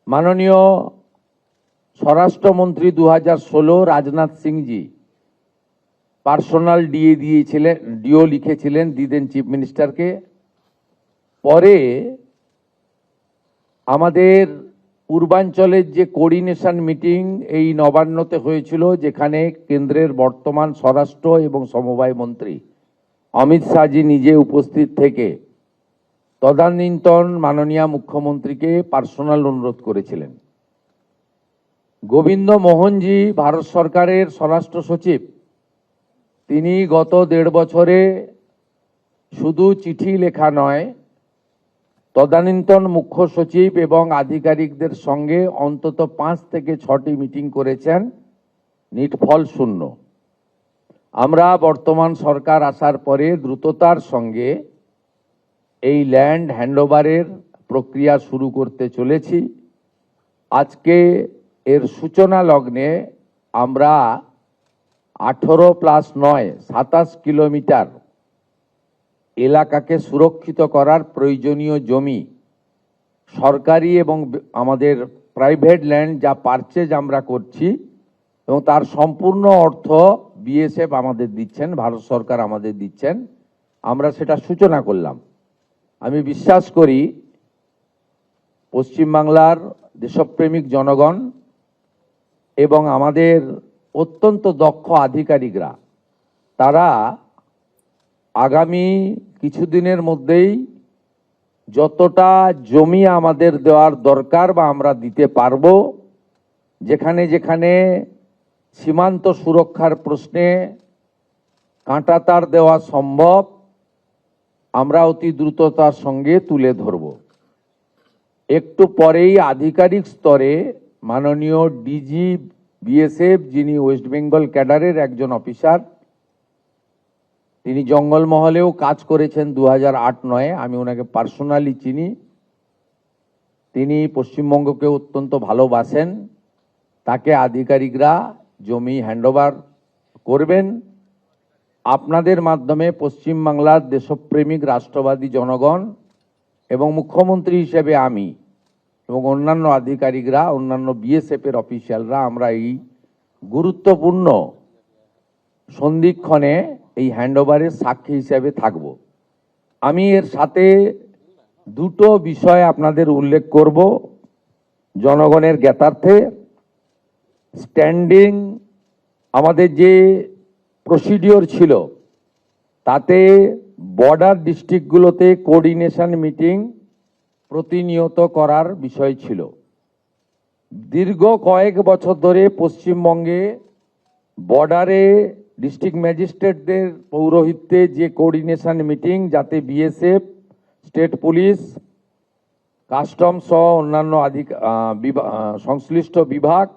মাননীয় স্বরাষ্ট্রমন্ত্রী 2016 রাজনাথ সিংজি personal deo লিখেছিলেন, দিদেন চিফ মিনিস্টারকে। পরে আমাদের পূর্বাঞ্চলের যে কোঅর্ডিনেশন মিটিং এই নবান্নতে হয়েছিল, যেখানে কেন্দ্রের বর্তমান স্বরাষ্ট্র এবং সমবায় মন্ত্রী অমিত শাহজি নিজে উপস্থিত থেকে তদানীন্তন মাননীয় মুখ্যমন্ত্রীকে পার্সোনাল অনুরোধ করেছিলেন। গোবিন্দ মোহনজি ভারত সরকারের স্বরাষ্ট্র সচিব, তিনি গত 1.5 বছরে শুধু চিঠি লেখা নয়, তদানীন্তন মুখ্য সচিব এবং আধিকারিকদের সঙ্গে অন্তত 5 থেকে 6টি মিটিং করেছেন, নিটফল শূন্য। আমরা বর্তমান সরকার আসার পরে দ্রুততার সঙ্গে এই ল্যান্ড হ্যান্ডওভারের প্রক্রিয়া শুরু করতে চলেছি। আজকে এর সূচনা লগ্নে আমরা 18+9 27 কিলোমিটার এলাকাকে সুরক্ষিত করার প্রয়োজনীয় জমি, সরকারি এবং আমাদের প্রাইভেট ল্যান্ড যা পারচেজ আমরা করছি এবং তার সম্পূর্ণ অর্থ বিএসএফ আমাদের দিচ্ছেন, ভারত সরকার আমাদের দিচ্ছেন, আমরা সেটা সূচনা করলাম। আমি বিশ্বাস করি পশ্চিমবাংলার দেশপ্রেমিক জনগণ এবং আমাদের অত্যন্ত দক্ষ আধিকারিকরা তারা আগামী কিছুদিনের মধ্যেই যতটা জমি আমাদের দেওয়ার দরকার বা আমরা দিতে পারবো, যেখানে যেখানে সীমান্ত সুরক্ষার প্রশ্নে কাঁটাতার দেওয়া সম্ভব, আমরা অতি দ্রুততার সঙ্গে তুলে ধরব। একটু পরেই আধিকারিক স্তরে মাননীয় ডিজি বিএসএফ, যিনি ওয়েস্ট বেঙ্গল ক্যাডারের একজন অফিসার, তিনি জঙ্গলমহলেও কাজ করেছেন 2008-9, আমি ওনাকে পার্সোনালি চিনি। তিনি পশ্চিমবঙ্গকে অত্যন্ত ভালোবাসেন। তাকে আধিকারিকরা জমি হ্যান্ডওভার করবেন। আপনাদের মাধ্যমে পশ্চিমবাংলার দেশপ্রেমিক রাষ্ট্রবাদী জনগণ এবং মুখ্যমন্ত্রী হিসেবে আমি এবং অন্যান্য আধিকারিকরা, অন্যান্য বিএসএফের অফিসিয়ালরা আমরা এই গুরুত্বপূর্ণ সন্ধিক্ষণে এই হ্যান্ডওভারের সাক্ষী হিসেবে থাকব। আমি এর সাথে দুটো বিষয় আপনাদের উল্লেখ করব জনগণের জ্ঞাতার্থে। স্ট্যান্ডিং আমাদের যে প্রসিডিওর ছিল, তাতে বর্ডার ডিস্ট্রিক্টগুলোতে কোঅর্ডিনেশন মিটিং প্রতিনিয়ত করার বিষয় ছিল। দীর্ঘ কয়েক বছর ধরে পশ্চিমবঙ্গে বর্ডারে ডিস্ট্রিক্ট ম্যাজিস্ট্রেটদের পৌরোহিত্যে যে কোঅর্ডিনেশন মিটিং, যাতে বিএসএফ, স্টেট পুলিশ, কাস্টম সহ অন্যান্য সংশ্লিষ্ট বিভাগ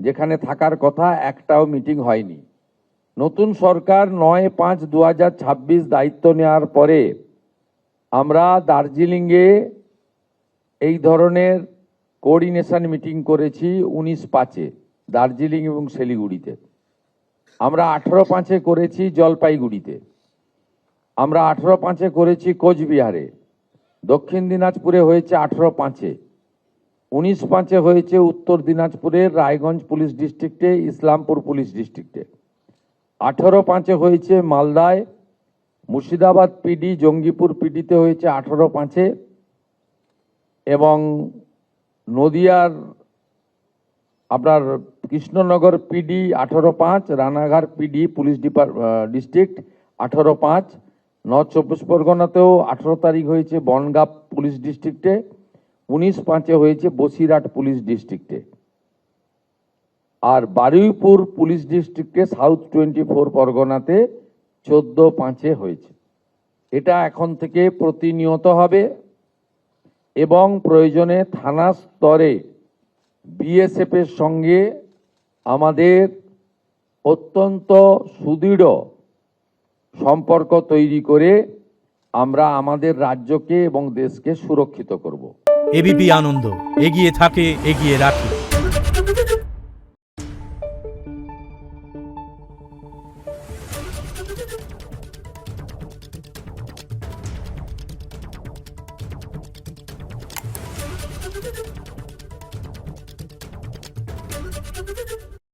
যেখানে থাকার কথা, একটাও মিটিং হয়নি। নতুন সরকার 9/5/2026 দায়িত্ব নেওয়ার পরে আমরা দার্জিলিংয়ে এই ধরনের কোঅর্ডিনেশন মিটিং করেছি 19/5-এ দার্জিলিং এবং শিলিগুড়িতে। আমরা 18/5-এ করেছি জলপাইগুড়িতে। আমরা 18/5-এ করেছি কোচবিহারে। দক্ষিণ দিনাজপুরে হয়েছে 18/5-এ। 19/5-এ হয়েছে উত্তর দিনাজপুরের রায়গঞ্জ পুলিশ ডিস্ট্রিক্টে, ইসলামপুর পুলিশ ডিস্ট্রিক্টে। 18/5-এ হয়েছে মালদায়, মুর্শিদাবাদ পিডি, জঙ্গিপুর পিডিতে হয়েছে 18/5-এ, এবং নদিয়ার আপনার Krishnanagar PD 18/5, Ranaghat PD police district 18/5, north 24 পরগনাতেও 18 তারিখ হয়েছে বনগাঁ পুলিশ ডিস্ট্রিক্টে, 19/5-এ হয়েছে বসিরহাট পুলিশ ডিস্ট্রিক্টে, আর বারুইপুর পুলিশ ডিস্ট্রিক্টে সাউথ 24 পরগনাতে 14/5-এ হয়েছে। এটা এখন থেকে প্রতিনিয়ত হবে এবং প্রয়োজনে থানা স্তরে বিএসএফের সঙ্গে আমাদের অত্যন্ত সুদৃঢ় সম্পর্ক তৈরি করে আমরা আমাদের রাজ্যকে এবং দেশকে সুরক্ষিত করব। এবিপি আনন্দ, এগিয়ে থাকে, এগিয়ে রাখে।